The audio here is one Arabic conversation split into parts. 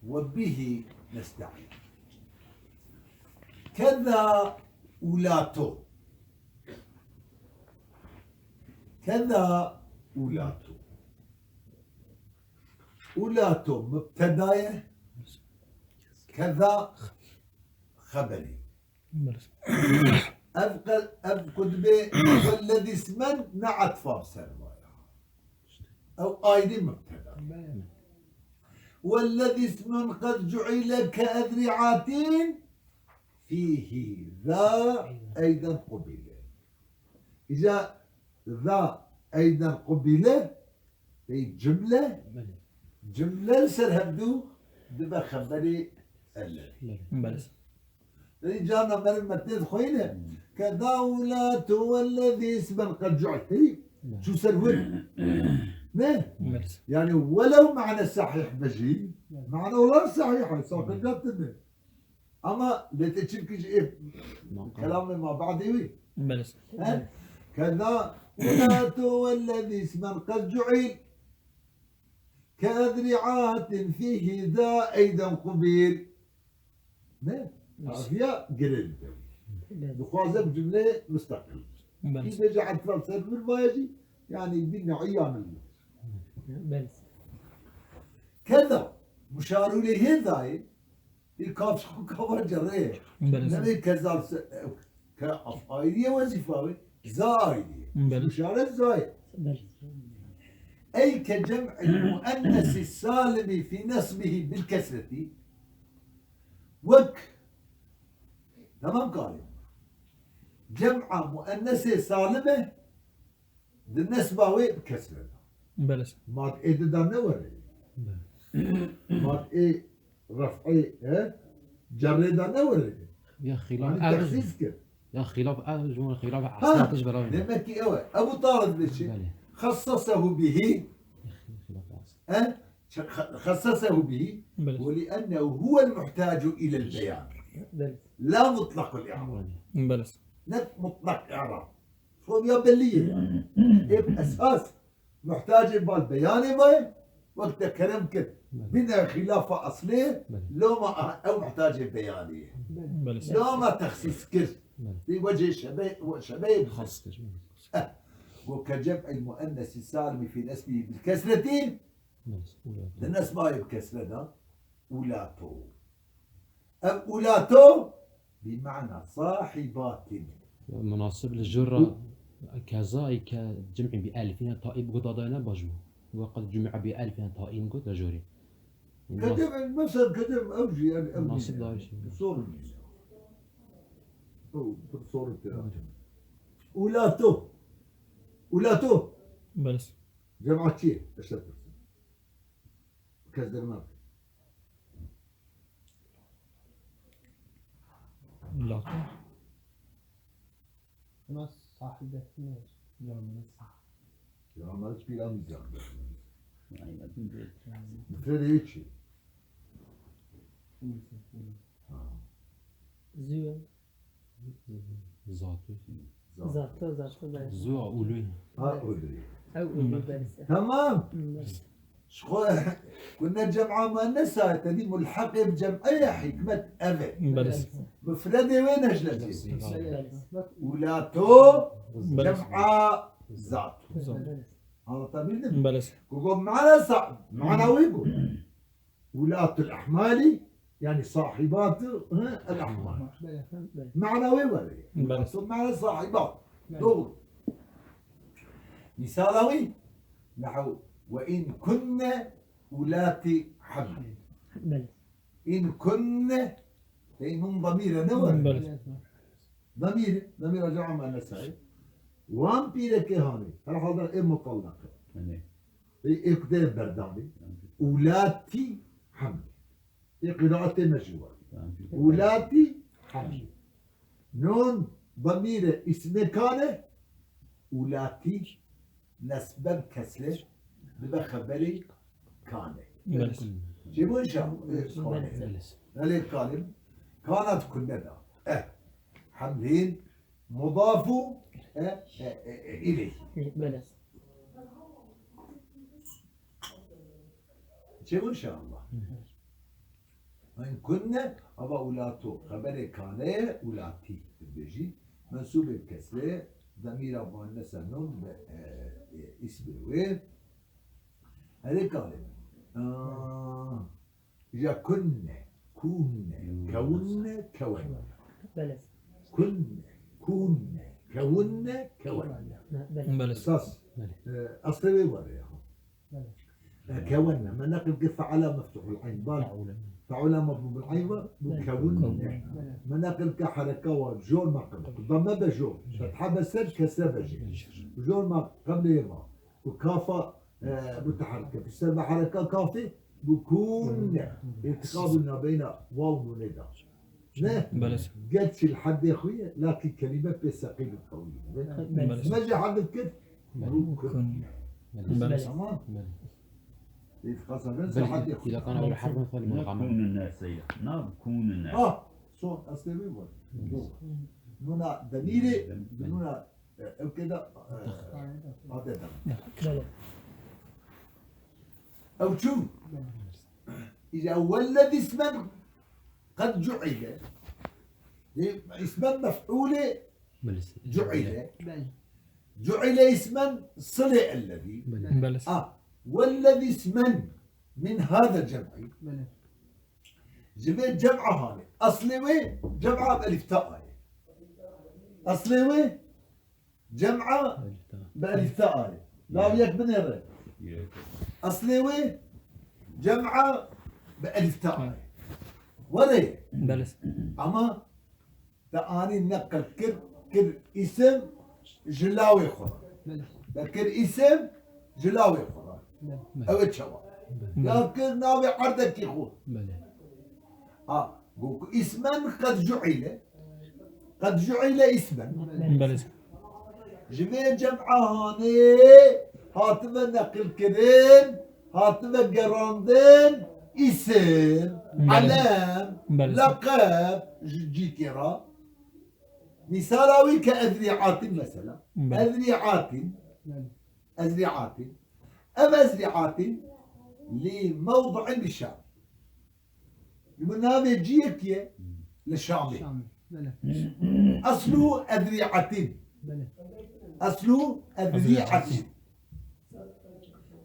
وبه نستعين. كذا ولاته، كذا ولاته، ولاته مبتداية، كذا خبري. أفقد به والذي اسما نعت فابسر أو آيدي مبتدا، والذي اسم قد جعل كأذرعات فيه ذا أيضا قبل. إذا ذا أيضا قبل في جملة سرهبدو دبا خبري الذي لذي جانا من المتنين خوينة كذا والذي اسما قد جعل شو سرور ما يعني ولو معنى صحيح بجي معنى ولا صحيح ساقط جاتنا اما لتشكيش ايه كلام ما بعد يوي كذا والذي اسما قد جعل كأذرعات فيه ذا أيضا قبيل ما عافية قرد بخوازة بجملة مستقل إذا جعلت فلسفة بالبايجي يعني يدينا عيان كذا مشار إليه ذا الكافش كفر جريه نبي كذا كأفايدية وزفاوي زايدية مشار زايد أي كجمع المؤنث السالم في نسبه بالكسرة تمام قال جمع مؤنث سالمة بالنسبة بكسرة ما إيه دنا وري ما إيه رفعي جري دنا وري يا خلاف تخصيص كده يا خلاف جمل خلاف عصا تجبر لما كي أبو طالب ليش خصصه به خصصه به ولأنه هو المحتاج إلى البيان لا مطلق الإعراب مطلق إعراب فهم يا بلية أساس محتاج بالبيان باي وقت كلام كده بنا خلافة أصلية لو ما أو محتاج البيانية لو ما تخصيص كده في وجه شباب خاص وكجمع المؤنث السالم في نسبه بالكسرة الناس ما بكسرة أولاتو أولاتو بمعنى صاحبات مناصب للجرة كذا كجمع بألفين طائب قطادنا بجو وقد جمع بألفين طائب قد رجوري كجمع مثلا كجمع أوجي يعني مناصب دارش صور صور أولاتو أولاتو بس جمعت شيء أشتغل كذا لا ناس صاحبة ناس عملت بلا ميزان مثل هيك زاتو ذاته زو أولوي تمام كنا جمعة مؤنث هذه ملحقة بجمعية حكمة أبد مفردة وين أجلتي ولاتو جمعة ذات هذا طبيعي يقول معنا صعب معنا ويقول ولات الأحمال يعني صاحبات الأحمال معنا ويقول معنا صاحبات دور مثالوي نحو وإن كنا ولاة حمل إن كنا فإنهم ضمير نور ضمير جمع مؤنث وان بيرك هاني راح هذا إيه مطلقة إيه كتير برداني ولاتي حمل إيه قراءة مجهولة ولاتي حمل نون ضمير اسم كان ولاتي نسبة كسلة ببقى خبري كان جيبون شاو نالي كالم كانت كلنا حملين مضاف إليه شو إن شاء الله وإن كنا أبا أولاتو خبر كان أولاتي بيجي منسوب الكسرة ضمير مؤنث نون اسم الوين هذه قال إذا كنا كنا كونا كونا كنا كنا كونا كونا أساس أصلي ولا كونا مناقب كيف على مفتوح العين بال فعلا مضروب العين مكون مناقب كحركة وجول ما قبل ضم بجول فتحة بسر كسر بجي جول ما قبل يما وكافة متحركة بسبب حركة كافي بكون اتقابلنا بين واو وندى نه قلت الحد يا اخويا لكن كلمة بثقيل قوية ما جا حد بكت كن تمام إذا كان أول حرف فالمغامرة كون الناس نعم كون الناس صوت أصلي وين نونا دليلي نونا كده هذا أو شو إذا ولد اسما قد جعل اسما مفعول جعل جعل اسما صلة الذي والذي اسما من هذا الجمع جبت جمعة هذه أصلي وين جمعة بألف تاء أصلي وين جمعة بألف تاء لا وياك بنير أصلي وين جمعة بألف تاء ولا أما تاني نقل كر اسم جلاوي خور كر اسم جلاوي خور أو تشوا لكن ناوي عردك يخور اسما قد جعل اسما جميع جمعة هاني هاتما نقل كرين هاتما قراندين اسم علام لقب جيتيرا مثالاوي كأذريعات مثلا أذريعات أم أذريعات لموضع بالشام من هذا جيكية للشامي أصله أذريعة أصله أذريعة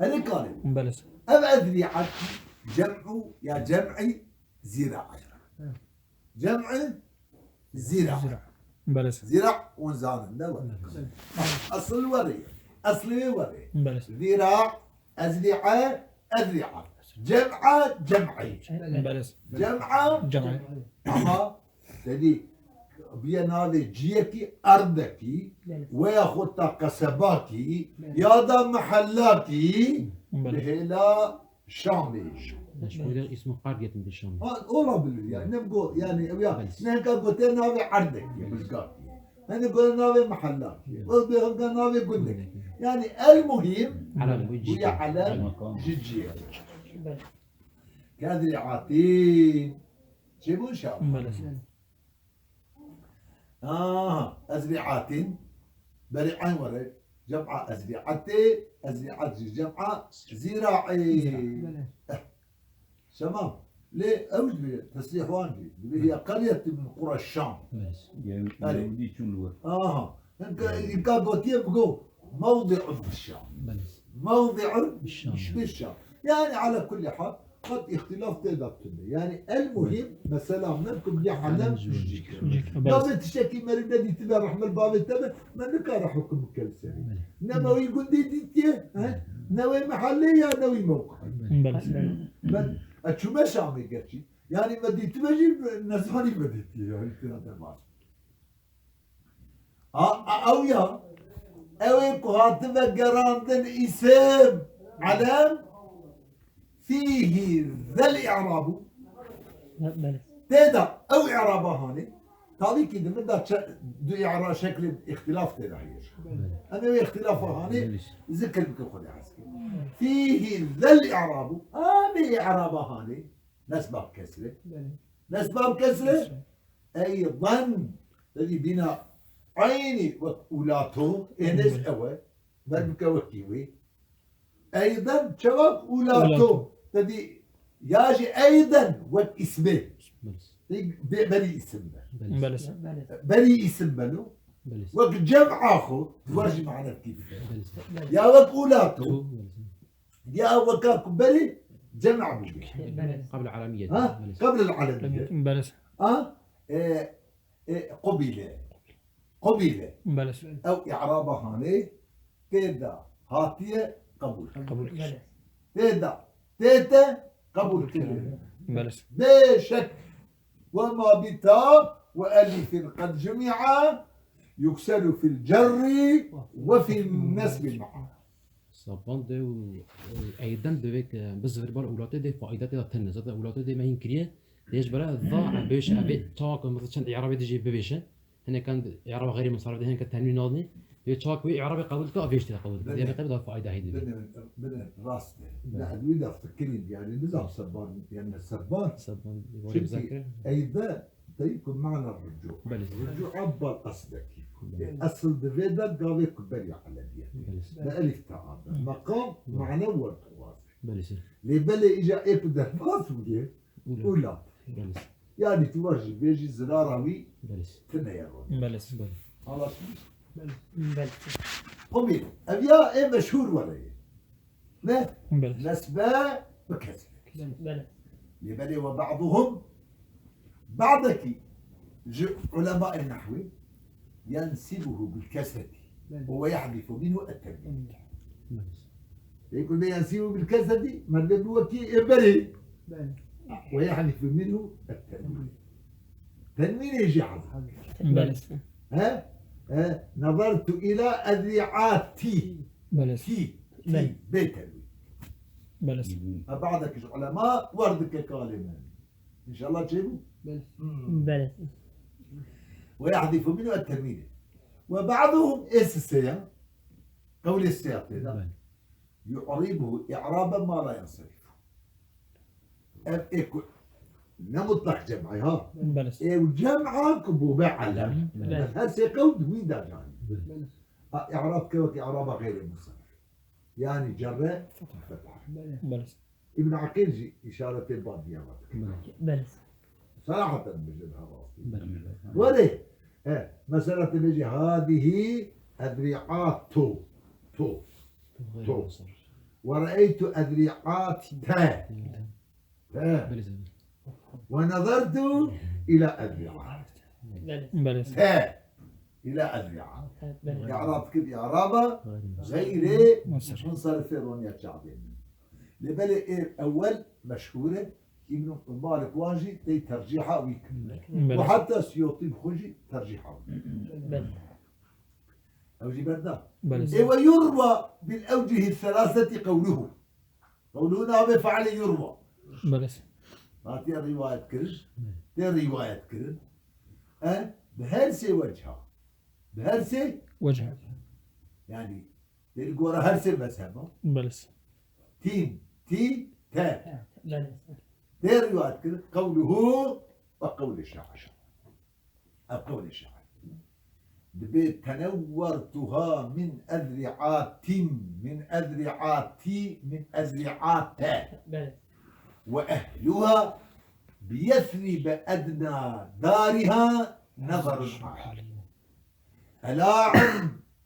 هذا كلام أم أذريعة جمع يا جمعي زراعة جمع زراعة زراع ونزان النوى أصل وري أصلي وري ذراع أذريعة أذريعة جمعة جمعي جمعة أما تدي بيان هذا جيكي أردكي وياخد قصباكي يادا محلاكي بهلا شامي هذا اسمه قرية بالشام والله بالله يعني نبقى يعني ويا نحن قلتنا هذا عردك بالقاكي أنا قلنا هذا محلاكي وبيقولنا هذا قلنا يعني المهم هي على جيجي كذريعاتين شبو شاف أزريعات بريعين ورد جمعة أزريعتي أزريعات جمعة زراعي تمام ليه أوج تصريح واندي هي قرية من قرى الشام إنك قلتيه بقول موضع بالشام موضع بالشام يعني على كل حال قد اختلاف تقدر يعني المهم مثلا منكم يا حنان قبل تشكي مريض دي تبع رحمة الباب التبع ما نكره حكم كالسري انما يقول دي نوي محلية نوي موقع بل اشو ما شامي قرشي يعني ما دي تبجي نزهاني بديتي يعني هذا او يا او يكون قراندن اسم علام فيه ذا الإعراب تدا أو إعرابها هاني تالي كده من دو إعراب شكل اختلاف تدا هيش أنا اختلافها هاني ذكر بكل عسكري فيه ذا الإعراب أنا إعرابها هاني نسبة كسرة نسبة كسرة أيضا الذي بنا عيني وأولاته إنس أوى بل بكوكيوي أيضا شباب أولاتو تدي ياجي أيضا واسمه بلس بني اسم بلس بني اسم بنو بلس وقت جمع آخر تورجي معنا كيف بلس يا وقت أولاته تو بلس يا وكاكو بني جمع بوجي قبل العالمية ها بلس قبل العالمية بلس قبيلة قبيلة بلس أو إعرابها هاني تيدا هاتية قبول قبول تيتا قبول كلمة بلس بشك وما بتاء وألف قد جمع يكسر في الجر وفي النسب معا صابون دو أيضا دوك بس غير أولاد دي فائدة تدا تنس هذا أولاد دي ما ينكريه ليش برا ضاع بيش أبي تاك مثلا إعرابي تجي ببيشة هنا كان إعراب غير منصرف هنا كان تنوين ناضي تاك إعرابي قبل كا أبيش تدا قبل هذا قبل فائدة هيدي من راس لا وين افتكرين يعني نزع سربان يعني السربان صابون يقول بذكر أيضا تيكون معنا الرجوع بلس الرجوع عبر قصدك أصل دفيدا قاضي كبري على دي بلس بألف تعب مقام معنى والتواصل بلس لبلا إجا إبدا فاصل ولا بلس يعني تورجي بيجي زراراوي بلس تنيرون بلس خلاص بلس قبيل أبيا إيه مشهور ولا إيه نه بلس نسبة بكسر بلس لبلا وبعضهم بعضك علماء النحو ينسبه بالكسر ويحذف منه التنوين بلس يقول لي ينسبه بالكسر من هو كي بري بلس ويحذف منه التنوين تنوين يجي حذف بلس ها نظرت إلى أذرعاتي بلس تي بل. بتنوين بلس بعضك علماء وردك كلمة إن شاء الله تجيبوا بلس ويحذف منه التنوين وبعضهم السياق قول السياق هذا يعربه إعرابا ما لا ينصرف نمطلق جمعي ها بلس وجمعا كبوبة علم بلس. هسه قود وين دا جاني بلس إعراب كوك إعراب غير منصرف يعني جرة فتح بلس ابن عقيل إشارة الباب يا بلس صراحة بجدها راسي وليه مسألة بيجي هذه أذرعات تو ورأيت أذرعات تا بلس ونظرت إلى أذرعات بلس تا إلى أذرعات بلس إعراب كيف إعرابه غير منصرف رونيا شعبين لبالي أول مشهورة ابن مالك واجي تي ترجيحها ويكمل بلس وحتى سيوطي بخوجي ترجيحها بلس بلس أوجي بردا ويروى بالأوجه الثلاثة قوله نعم فعل يروى بلس ما تي رواية كرج تي رواية كرج بهرسي وجهها بهرسي وجه يعني تلقوا هرسي مذهبه بلس تين تي تا بلس تي رواية كرج قوله وقول الشاعر قول الشاعر دبيت تنورتها من أذرعات بلس وأهلها بيثرب أدنى دارها نظر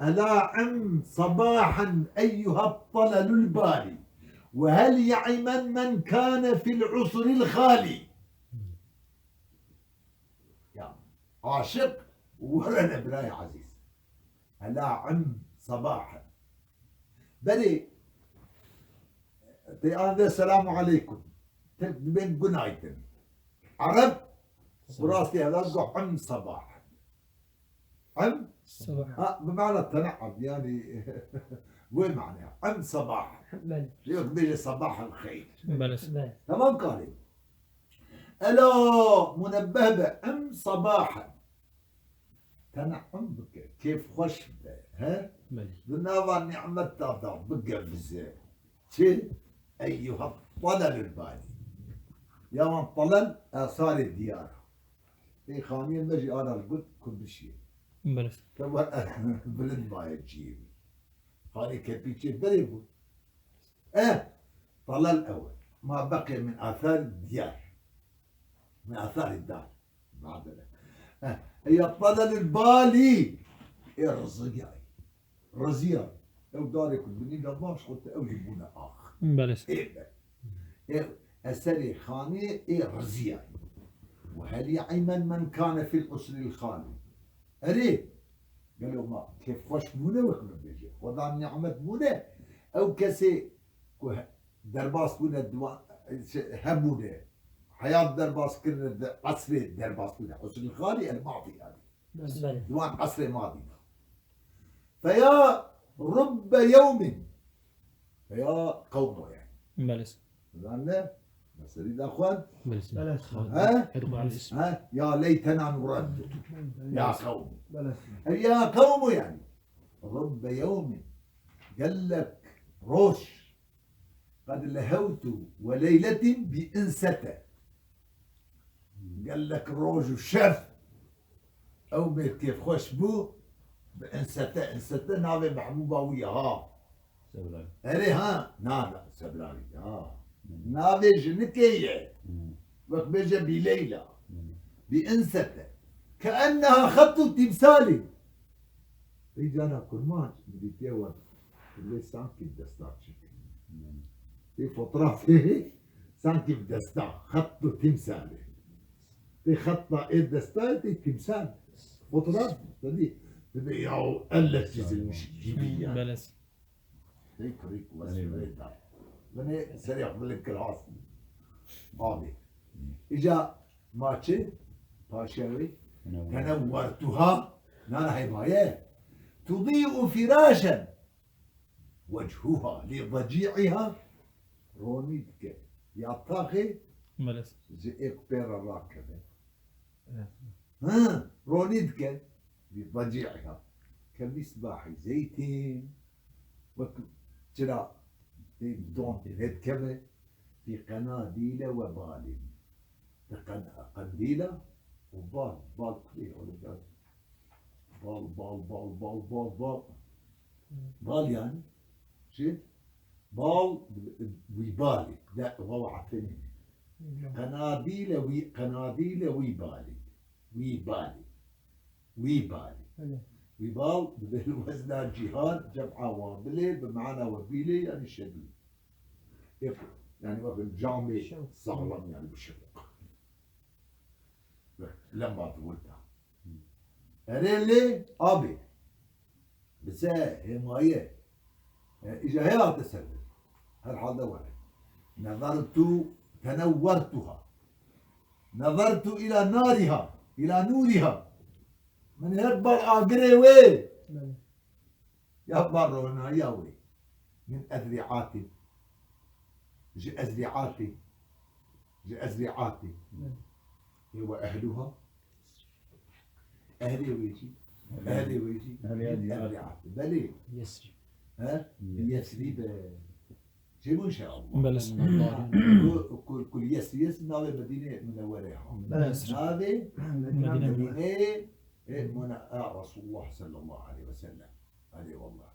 ألا عم صباحا أيها الطلل البالي وهل يعمن من كان في العصر الخالي يا عاشق ورنا براي عزيز ألا عم صباحا بلي هذا السلام عليكم بين جنايتن عرب وراسي هذا عم صباح عم صباح بمعنى التنعم يعني وين معناها عم صباح بلس يقول بيجي صباح الخير بلس بلس تمام قال ألا منبه بأم صباحا تنعم بك كيف خوش ها ذنابا نعمة تضع بقى بزاف شي أيها الطلل البالي يا من طلل آثار الديار في خانية مجي أنا القد كل شيء بلس بلد ما يجيب خاني كبيتشي بريبو طلل أول ما بقي من آثار الديار، من آثار الدار بعد ذلك. هي الطلل البالي الرزياي رزياي لو دارك الدنيا دماش قلت أوجبنا آخر بلس إيه السري خاني إيه رزياي. وهل يعمل من كان في الأسر الخالي أري قالوا ما كيف خوش مونه وكما بيجي وضع نعمة مونه أو كسي درباس كنا دوا همونه حياة درباس كنا عصري درباس كنا أسر الخالي الماضي هذه بلس دوان عصري ماضي. فيا رب يوم فيا قوم يعني بلس لأن بس أريد أخوان بلس ها ادخل على الاسم. ها يا ليتنا نرد يا قوم بلس يا قوم يعني رب يوم قال لك روش قد لهوت وليلة بإنسته قال لك روج الشف أو كيف خوش بو بإنسته إنسته نابي محبوبة وياها سبلاي. أري ها لا سبلاني نابي جنكية وقت بيجا بليلة بإنسته كأنها خط تمثالي رجانا كرمان بدي تيوان اللي سانكي بدستاتشك في فطراتي سانكي بدستا خط تمثالي في خطة الدستاتي تمثال فطرات بدي ياو ألف جزء مش جيبية بلس ريك وسريتا بني سريع بالكلاس ماضي إجا ماتشي باشاوي تنورتها نانا حماية تضيء فراشا وجهها لضجيعها رونيتك يا طاخي بلس زي بير الراكبة رونيتك لضجيعها كمصباح زيتين وترى دون هيد كذا في قناديل وبال قنديلة وبال كبير ولا بال يعني شيء بال ويبالي لا روعة ثانية قناديل ويبالي ويبال بالوزن الجهاد جمعة وابلي بمعنى وبيلي يعني شديد يعني مثل جامي صغرا يعني بشوق لما تقولتها اللي أبي بس هي مايه إجا هي تسلل هالحال واحد تنورتها نظرت إلى نارها إلى نورها من هربر آقري وي يبرون ياوي من أذرعاتي أزرعاتي هو أهلها أهلي ويجي من أذرعاتي بلي يسري يسري جيبوا إن شاء الله بلس كل يسري نابي مدينة منورها بلس نابي مدينة مدينة رسول الله صلى الله عليه وسلم عليه والله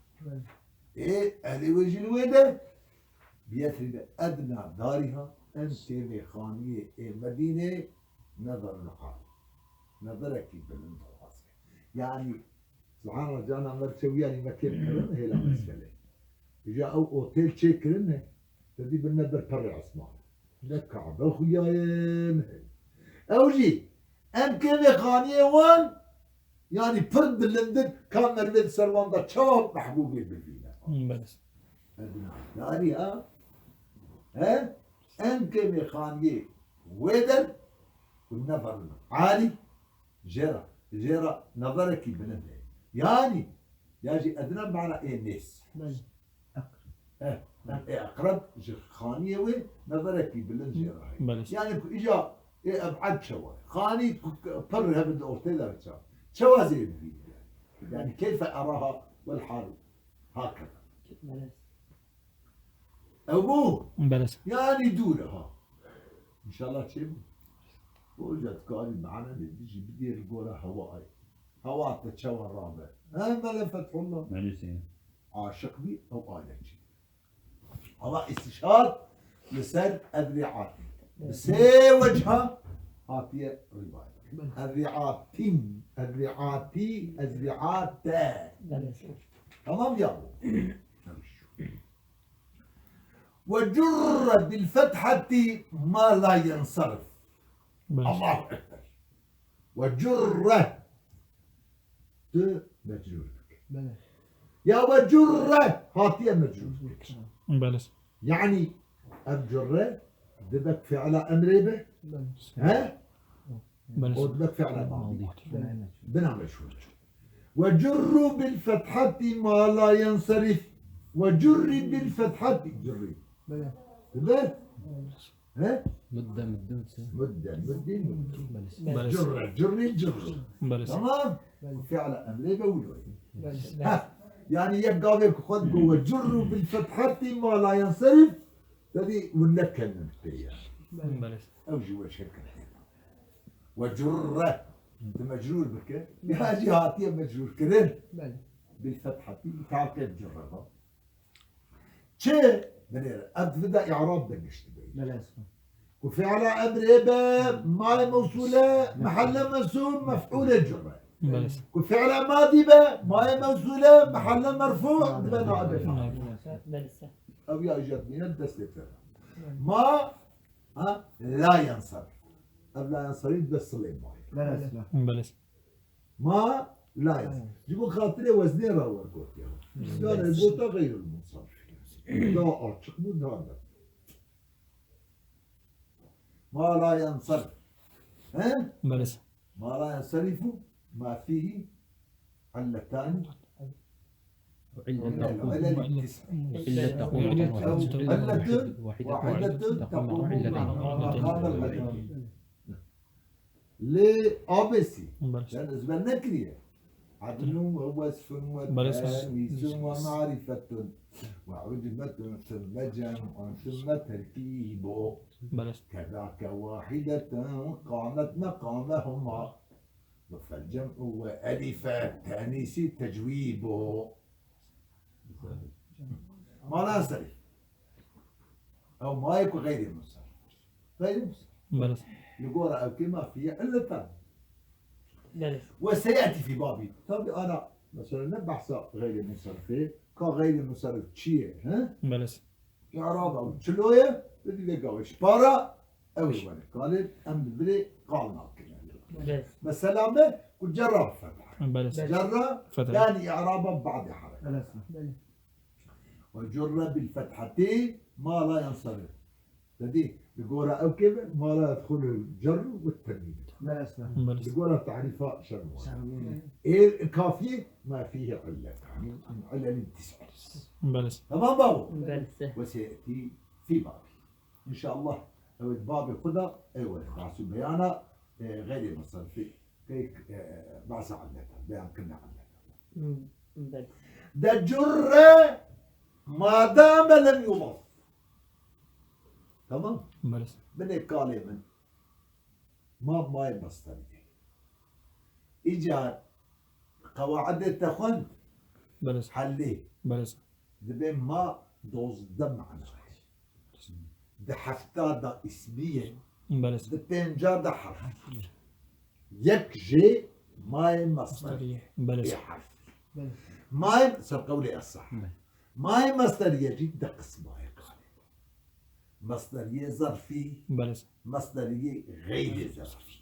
أهلي ويجي الويدة بيثرب أدنى دارها أنت خانية مدينة نظر الحال نظرك بالمنطقة يعني سبحان الله جانا عمر تسوي يعني مكان كرن هي لا مسألة إجا أو أوتيل شيء كرنه تدي بالنظر فرع اسمه لك كعبة خيان أوجي أم كم خانية وان يعني فرد اللندن كان مرد سروان دا شاب محبوبي بالفينا بلس أدنى دارها ها أنك مخانية ويدر والنظر عالي جرى نظرك بنده يعني يجي أدنى معنى إيه ناس أقرب خانية وين نظرك بلند بلس يعني إجا إيه أبعد شوى خاني فرها من أورتيلا شوى زي يعني كيف أراها والحال هكذا أبوه بلس يعني دورها إن شاء الله تشم وجد قال معنا بيجي بدير يقولها هواء تتشوى الرابع ما فتح الله مالوسين عاشق بي أو قالت هواء استشهاد لسر الرعاتي بسي وجهها هاتية رواية الرعاتين الرعاتي الرعاتا تمام يا أبو وجر بالفتحة ما لا ينصرف الله أكبر وجر مجرور يا وجر هاتية مجرور بلس يعني الجرة بدك فعل أمر به ها بلس ودك فعل ماضي بنعمل شو وجر بالفتحة ما لا ينصرف وجر بالفتحة جري تبقى ها مدة مدة بلس جري بلس تمام فعل أمر به ولوي ها يعني يبقى بك خد جوا جر بالفتحة ما لا ينصرف تدي ونكل من بلس أو جوا شكل وجر مجرور بك يا جهاتي مجرور كرن بالفتحة تعقد جرها شيء بنير أبدا إعراب بنشتغل وفعل أمر إبا ما موصولة محل مسؤول مفعول جرة بلس وفعل ماضي با ما موصولة محل مرفوع بناء بلس أو يا إجاب من الدستة ما لا ينصرف أو لا ينصرف بس صليب بلس ما لا ينصرف جيبوا خاطري وزني راهو القوت يعني القوت غير المنصرف لا أرشق مود هذا ما لا ينصرف ها بلس ما لا ينصرف ما فيه علتان علة التسع واحدة تقوم مقام العلة لأبسي بلس لأن إذا نكرية عدل ووصف وتأنيس ومعرفة وعجمة ثم جمع ثم تركيب بلس كذاك واحدة قامت مقامهما فالجمع وألف تأنيس تجويب ما لا ينصرف أو ما يكون غير منصرف غير منصرف بلس يقول أو كما فيها إلا بلس وسيأتي في بابي طب أنا مثلا بحث غير منصرفة كغير منصرف شيء ها بلس إعراب أو شلوية بدي لقاوش بارا أو وانا قالت أم بدري قالنا كذا بلس مثلا ما كنت جرب فتح بلس جرب فتح. ثاني إعرابا بعد حركة وجر بالفتحة ما لا ينصرف تدي بقولها أو كذا ما لا يدخل الجر والتنوين بلس بقولها تعريفات شرمية إيه الكافية ما فيه علة يعني علة التسع بلس تمام بابو بلس وسيأتي في بابي إن شاء الله لو بابي خذها أيوة راس بيانا غير المصرفي كيك بعث علتها بيان كنا علتها بلس ده جر ما دام لم يضاف تمام بلس من كلمة ما مصدرية إجا قواعد التخن بلس حليه بلس دبين ما دوز دم عنها ده حفتة ده اسمية بلس دبين جا ده حرف يك جي ماي مصدر بلس حرف ماي سر قولي الصح ماي مصدرية جدا قسمها مصدرية ظرفي بلس مصدرية غير ظرفي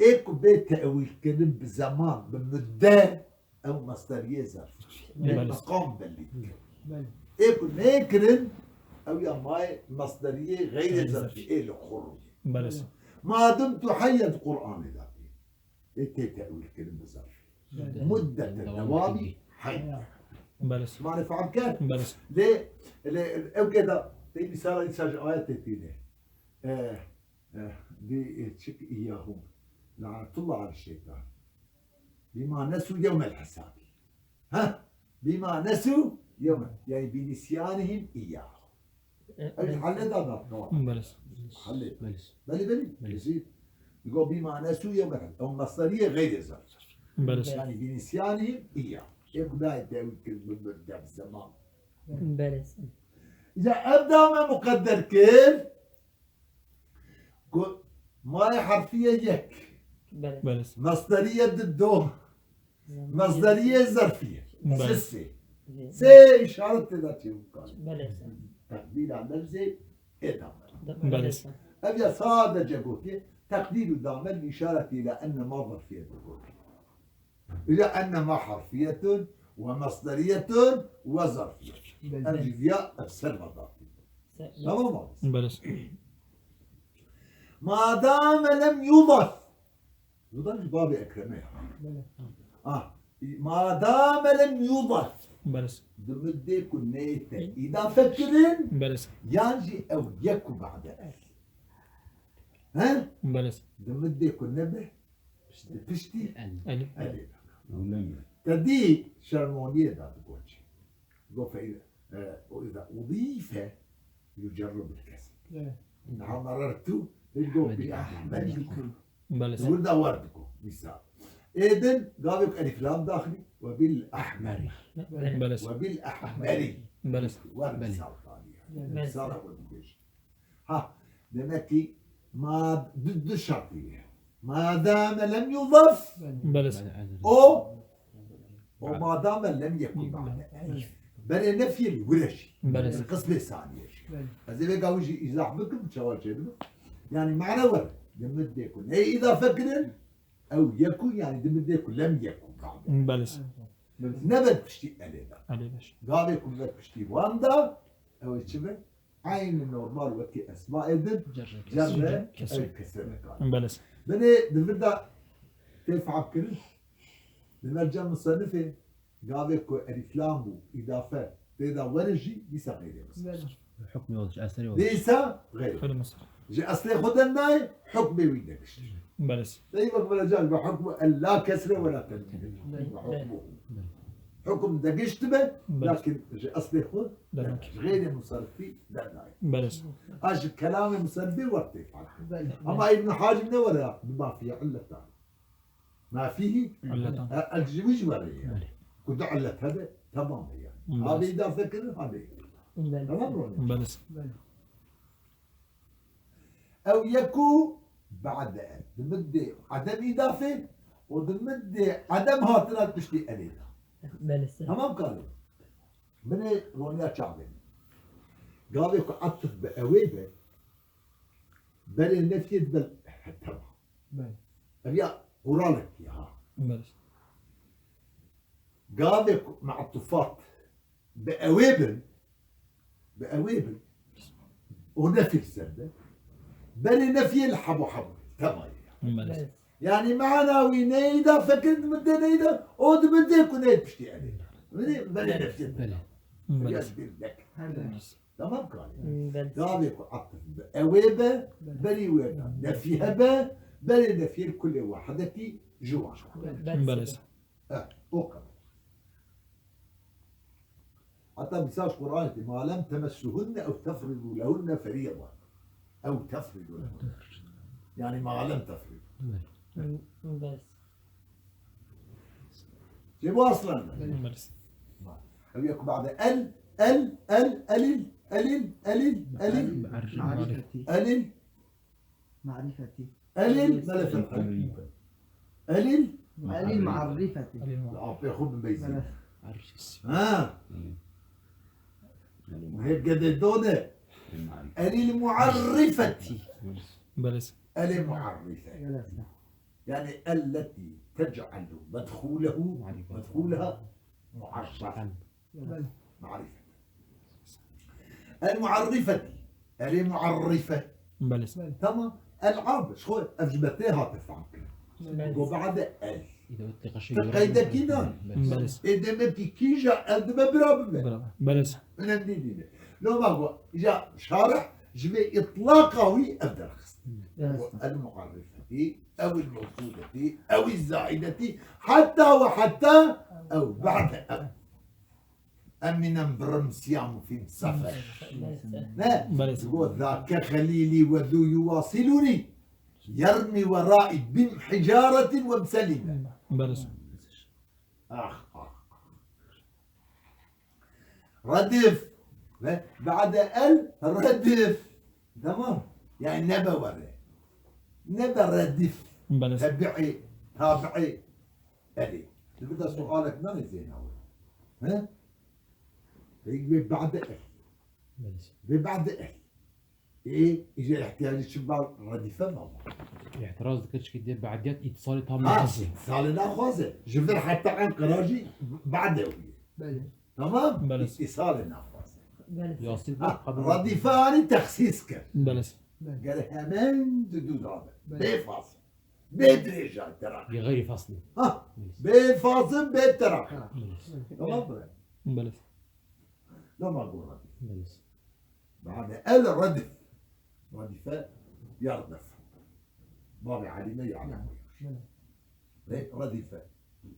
ايكو بيت تأويل كلم بزمان بمدة او مصدرية ظرفي مقام باللي ايكو نيكرن او يا ماي مصدرية غير ظرفي ايه الخروج بلس ما دمت حيا القرآن ذاتي ايه تأويل كلم بظرفي مدة الدوام حي بلس ما نفهم كان بلس ليه او كده دي مثال يساج آيات تتينه دي تشك إياهم لعنة الله على الشيطان بما نسوا يوم الحساب ها بما نسوا يوم يعني بنسيانهم إياه حلت هذا بلس حلت بلس بلي يزيد يقول بما نسوا يوم الحساب أو مصدرية غير ظرف بلس يعني بنسيانهم إياه يبقى لا يتعود كلمة بالزمان بلس إذا أبدأ ما مقدر كيف ماي حرفية يك بله بله مصدرية ضده مصدرية ظرفية بله. سي سي إشارة تداتي مقال بله تقدير عن نفسي إدامة بله. أبيا صادة جابوتي تقدير دامن إشارة إلى أن ما ظرفية جابوتي إلى أن ما حرفية ومصدرية وظرفية الجزياء السر ظرفية تمام بله ما دام لم يضف يضف باب أكرمه ما دام لم يضف بله دمدي كنيته إذا فكرن بله ينجي أو يكو بعد ها بله دمدي كنبه بشتي ألف ألف ولم تدي شرمونية ذات قوتي فإذا وإذا أضيف يجرب الكسب نعم مررت تلقوا بأحمد بله تقول ده وردكم مثال إذن قابلك ألف لام داخلي وبالأحمر بله وبالأحمر بله ورد مثال ثاني مثال أول بيش ها دمكي ما ضد الشرطية ما دام لم يضف بله أو وما دام لم يكن بعد بل نفي الورش بلى. القسم الثاني هذا بقى وجه إذا بكم شوال شيء يعني معنى ورد دمد يكون أي إذا فكر أو يكون يعني دمد يكون لم يكن بعد بله نبت بشتي علينا عليه قال يكون نبت بشتي واندا أو شبه عين النورمال وكي أسماء إذن جرة كسر. أو كسر بله بني دمد كيف عبكر المرجع مصنفه قال يكون الإسلام إضافة إذا ورجي ليس غير الحكم واضح أثري واضح ليس غير حلو مصر جي أصلي خد الناي حكم ويدك بله زي ما قبل جال بحكم لا كسر ولا تنوين بحكمه حكم دقشت به لكن جي أصلي خد دنك. غير مصرفي لا ناي بله أج كلام مصرفي وقت أما ابن حاجم ولا بما فيه علة ما فيه علة الجويج ولا كنت علة هذا تمام يعني هذا إذا فكر هذا تمام ولا بله أو يكون بعد دمد عدم إضافة ودمد عدم هاتلات تشتي ألينا بله تمام قالوا من رونيا شعبين قالوا يكون عطف بأويبة بل النفي بل تمام أبيا قرالك يا بله قالوا يكون معطوفات بأويبل ونفي السبب بل نفي الحبو حبو تمام بله يعني معنا وينيدا فكنت مدنيدا او دمدي كنت بشتي عليه بل نفي بله بله يسبر لك تمام قال بله قال يكون عطف أويبة بل ويبة نفي هبة بل نفي كل واحدة جوا بله أوكا حتى مثال قرآن ما لم تمسهن أو تفرضوا لهن فريضة أو تفرضوا لهن يعني ما لم تفرض بله جيبوا أصلا بله أو يكون بعد ألل معرفتي ألل معرفتي ألل ما لا ألل علي معرفتي لا ياخذ من بيزيد بلى. ها وهيك قد الدودة ألل معرفتي بله ألل معرفة جلسنا يعني التي تجعل مدخولها معرفة بلى. معرفة المعرفة المعرفة بله تمام العرب شو أجبتها تفهم بله وبعد ال إذا أطلق شيء تقيد كينا بله إذا ما بكيجا قد ما براب بله من الدين لو ما هو جاء شارح جميع إطلاقه أبدأ جلسنا المعرفة أو الموصولة أو الزائدة حتى وحتى أو بعد أمنا برمسيام في السفر لا بله يقول ذاك خليلي وذو يواصلني يرمي ورائي بحجارة ومسلمة بله آخ ردف بعد ردف. تمام، يعني نبى ورا، نبى ردف، بلس تبعي تابعي. الي بدأ سؤالك ما زين اول. ها بعد بلس بعد ايه اجى الاحتياج الشباب رديفه ما الاعتراض كتش كده بعديات اتصال تام ماشي صالنا خوزه جبر حتى عن قراجي بعد بله تمام بلس. اتصالنا خوزه بلس ياسين رديفان تخسيسك بلس قال همان دود هذا بفاصل بدرجه ترى بغير فصل ها بفاصل بالتراخي بلس تمام بلس لا ما اقول رديف بلس بعد الردف ردفاء يردف بابي علي ما يعلم ردفاء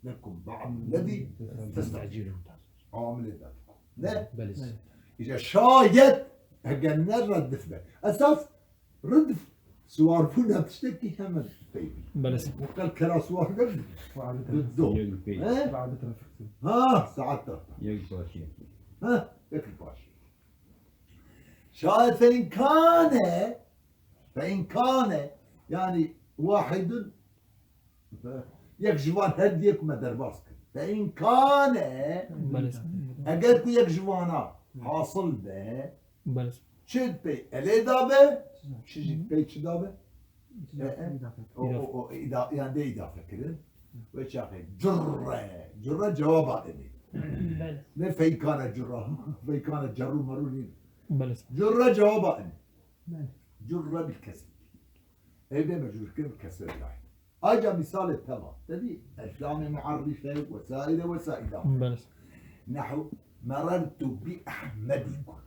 لكم بعض الذي تستعجلون عامل ذلك لا بلس إذا شايد هجنا ردف به أساس ردف سوار فينا تشتكي هم بيبي بلس وقال كلا سوار قبل ضده يقفي ها بعد ترافيك ساعات يقفي ها يكفي باشي شاهد فإن كان يعني واحد يكجوان هديك ما درباسك فإن كان بلس أجرك يكجوانا حاصل به بلس شد بي اللي دابه شجيت بي شدابه او إذا يعني إذا فكرت وش أخي جرة جواب إني بلس لا فإن كان جرة فإن كانت جر مرونين بلس جرة جواب إني جرة بالكسر هيدا مجرور كيف بالكسر واحد أجا مثال التمام تدي أفلام معرفة وسائل بلس نحو مررت بأحمدكم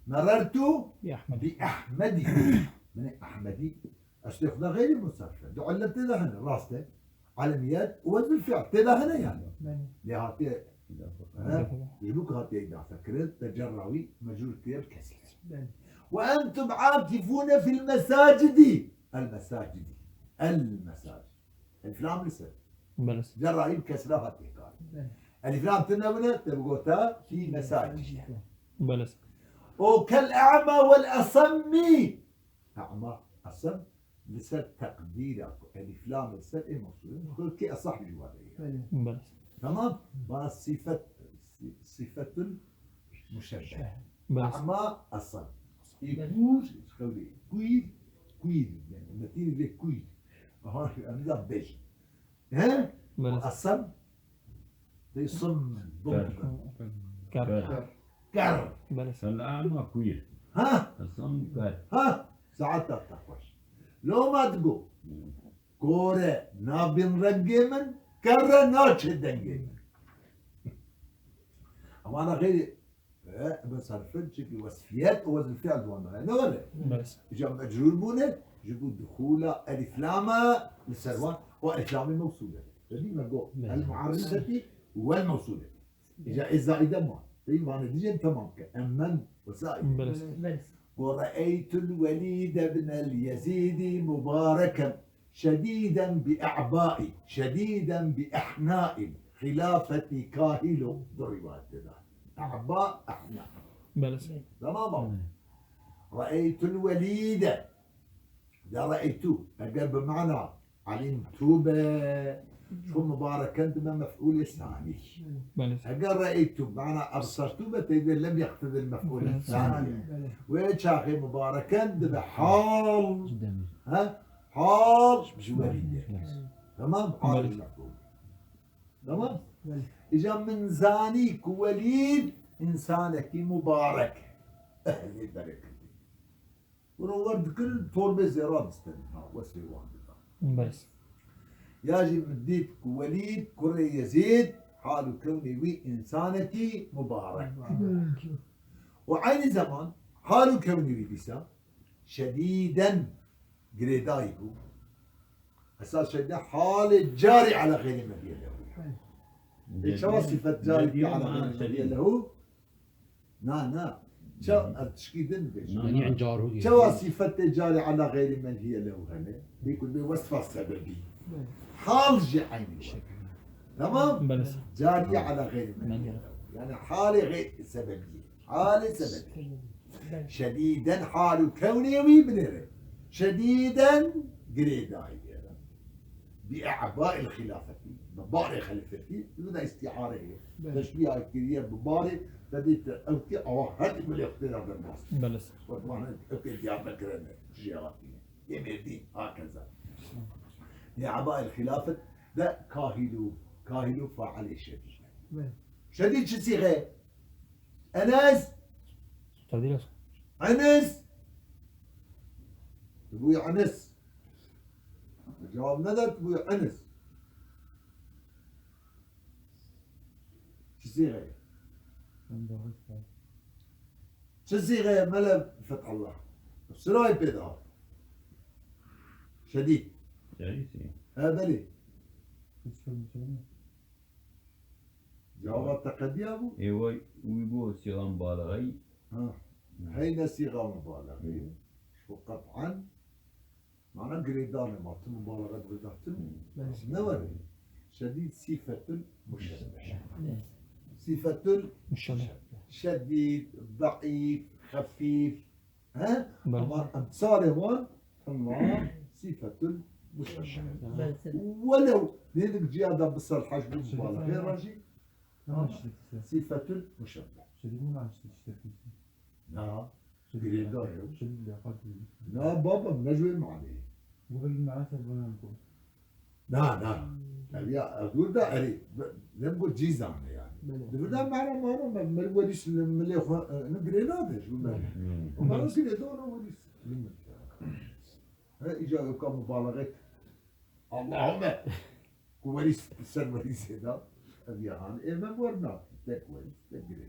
مررت يا أحمد بأحمدكم من أحمدي استخدام غير المصرفة دعلت تدا هنا راسته علميات وزن الفعل تدا هنا يعني لهاتي يجبوك هاتي إذا فكرت تجرعي مجرور كيف كسر وأنتم عاكفون في المساجد المساجد الفلام لسه بلس جرعي بكسرها هاتي الفلام تنبنا تبقوتا في مساجد بلس وكالأعمى والأصم أعمى أصم لسه تقدير الفلام لسه إيه مقصود كي أصح جوالي بلس تمام ما صفة المشبه بلس أعمى أصم يقول خولي كويل يعني نتيجة ذي كويل أنا بيج ها بلس أصم يصم ضد كار كر بلس الأعمى كوير ها الصم كار ها ساعتها تقوش لو ما تقول كورة نابين رجيمن كرة ناتش دنجيمن أما أنا غير بس عرفت شكل وصفيات وزن فعل وانا أنا ولا بلس إجا مجرور بونه جبوا دخول ألف لامة للسروان وألف لامة موصولة هذه ما جو المعرفة والموصولة إجا الزائدة ما طيب أنا ديجا تمام كأمن وسائل بلس بلس ورأيت الوليد بن اليزيد مباركا شديدا بأعباء شديدا بأحناء خلافة كاهل ضربات أعباء أحناء بلس تمام رأيت الوليد ده رأيته أقل بمعنى علمت شو مباركا بما مفعول ثاني بلس أقل رأيته بمعنى أبصرته بتيجي لم يقتضي المفعول الثاني وشاخي مباركا ده حال قدامي ها حال وليد تمام حال بلس. المفعول تمام إجا من زانيك وليد إنسانك مبارك أهل البركة ونورد كل طول بزيران استنى وسيوان بلس ياجي مديت وليد كري يزيد حال كوني وي إنسانتي مبارك وعين زمان حال كوني وي بيسا شديدا قريدايبو أساس شديدا حال جاري على غير مدين له شو صفة جاري على غير مدين له نا شو تشكيدن بيش يعني عن جاره شو صفة جاري على غير من هي له هنا بيكون بوصفة سببي حال عيني تمام بلس جارية على غير من هي له يعني حالة غير سببية حال سبب شديدا حال كونه ويبنره شديدا قريداي بأعباء الخلافة بباري خليفتي بدون استعارة تشبيه الكريه بباري بديت أوكي أو هذا من الاختيار بالنص بلس وطبعا أوكي يا بكرنا جيراتي يمدي هكذا بأعباء الخلافة ده كاهلو فعل شديد شديد شو صيغة أنس تفضيل أنس أبوي أنس الجواب ندت أبوي أنس شو صيغة شو صيغة ملا فتح الله سراي بيضاء شديد شديد إيه. هذا ليه جواب تقدي أبو ايوه ويبو صيغه مبالغه هينا صيغة مبالغة وقطعا معناه قريدان ما تم مبالغة برداتن نوري شديد صفة مشبه صفة مشابه شديد ضعيف خفيف ها بلى. أما أمثال هون الله صفة مشبه بلس ولو لأنك جيادة بصر الحجم المبالغة غير راجي صفة مشبه لا قريدان لا بابا بنجوي معي لا يا أقول ده أري نقول جيزان يعني ده معنا ما الوليس اللي نقري هذا شو ما نصير دون وليس إجا كم مبالغة اللهم وليس سن وليس هذا أبي هان إيه ما ورنا ده كويس تقري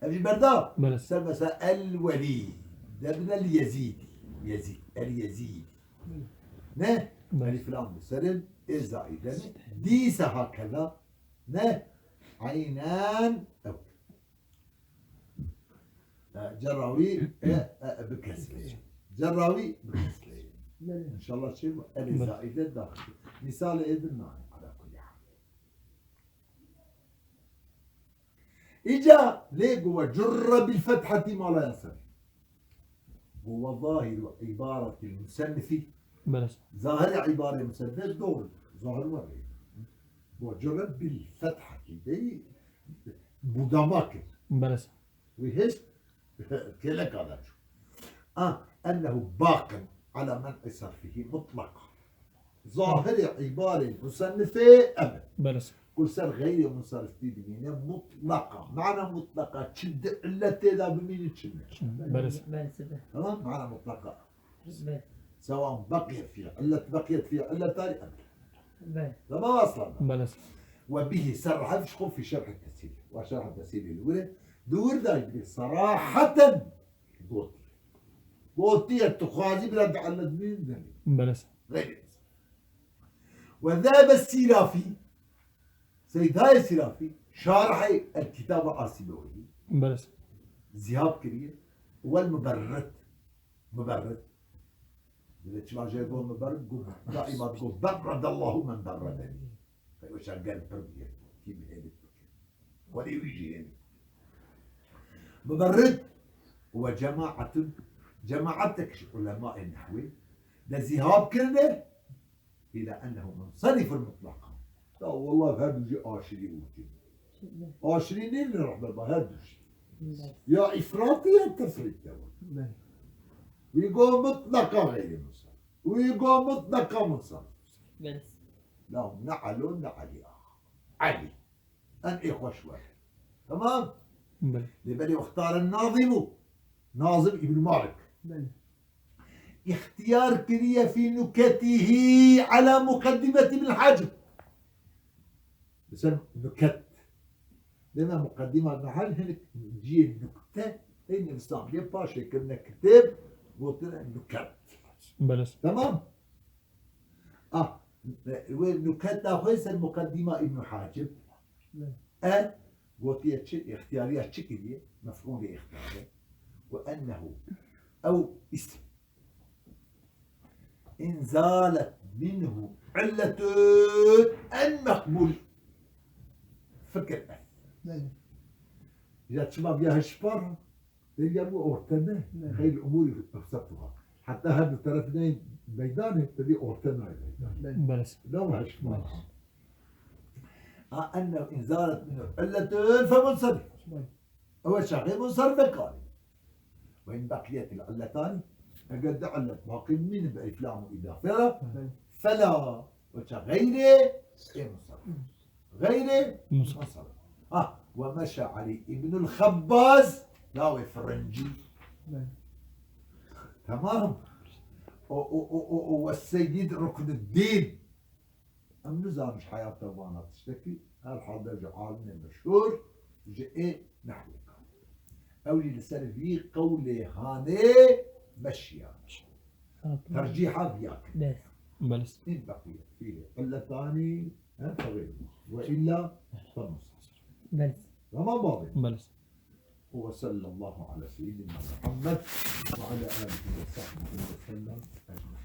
أبي بردار بلس سر مثلا الولي ده من اليزيدي اليزيدي نه ألف لام بسرد إذا إذا ديس هكذا نه عينان أو جراوي بكسرين جراوي بكسرين إن شاء الله شيء الزائدة داخل مثال إذن على كل حال إجا ليه جوا جر بالفتحة ما لا يصل هو ظاهر عبارة المصنف بلس ظاهر عبارة مسدس دول ظاهر وري وجرب بالفتحة دي بوداماك بلس وهيش كلك هذا أنه باق على منع صرفه مطلقا ظاهر عبارة مصنفة أبد بلس كل سر غير منصرف في دينه مطلقة معنى مطلقة تشد إلا تدا بمين تشد بلس بلس تمام معنى مطلقة بلس سواء بقي فيها إلا بقيت فيها إلا تالي أبد بلس تمام أصلا بلس وبه صرح فشخو في شرح التسهيل وشرح التسهيل الأولى دور ذلك صراحة قوتية التخاذي بلا تعلد من ذلك بلس غير الإنسان وذهب السيرافي سيد هاي السيرافي شارح الكتاب الآسيبوي بلس ذهاب كريه والمبرد مبرد إذا تسمع جاي يقول مبرد قول دائما تقول برد الله من بردني فيوش قال برد كيف هيك ولا يجي هنا مبرد هو جماعتك علماء النحو لذهاب كرنه إلى أنه منصرف المطلق لا والله هذا جي آشري آشري نين نروح بالبهاد يا إفراطي يا تفريط ويقول مطلقة غير منصرف ويقول مطلقة منصرف بلس لا نعلون علي علي أن إخوة شوي تمام بلس لبني واختار الناظم ناظم ابن مالك اختيار كريه في نكته على مقدمة ابن الحاجب بسم نكت لما مقدمة ابن الحاجب هنا نجي النكتة هنا الإسلام ليه باشا كنا كتاب قلتنا نكت بلس تمام نكت أخويس المقدمة ابن حاجب قلت اختياريات شكلية مفهوم اختيارية وأنه أو اسم إن زالت منه علة المقبول فكر إذا تشبع فيها الشبر تلقى أورتنا خير الأمور أبسطها حتى هذا الطرفين ميدان تبي أورتنا بلس لا ما الشبر أنه إن زالت منه علة فمنصرف هو شيء منصرف قال وإن بقيت العلتان فقد علة باقي من بإفلام إضافة فلا غيره منصرف غيره منصرف ومشى علي ابن الخباز لا فرنجي تمام والسيد ركن الدين النظام مش حياته وانا تشتكي هالحاضر عالم مشهور جاء نحو أولي لسان في قولي هاني مشيا ترجيحها فيك بلس إن بقيت فيه علتان فغير وإلا فالنص بلس تمام باضي بلس وصلى الله على سيدنا محمد وعلى آله وصحبه وسلم أجمعين.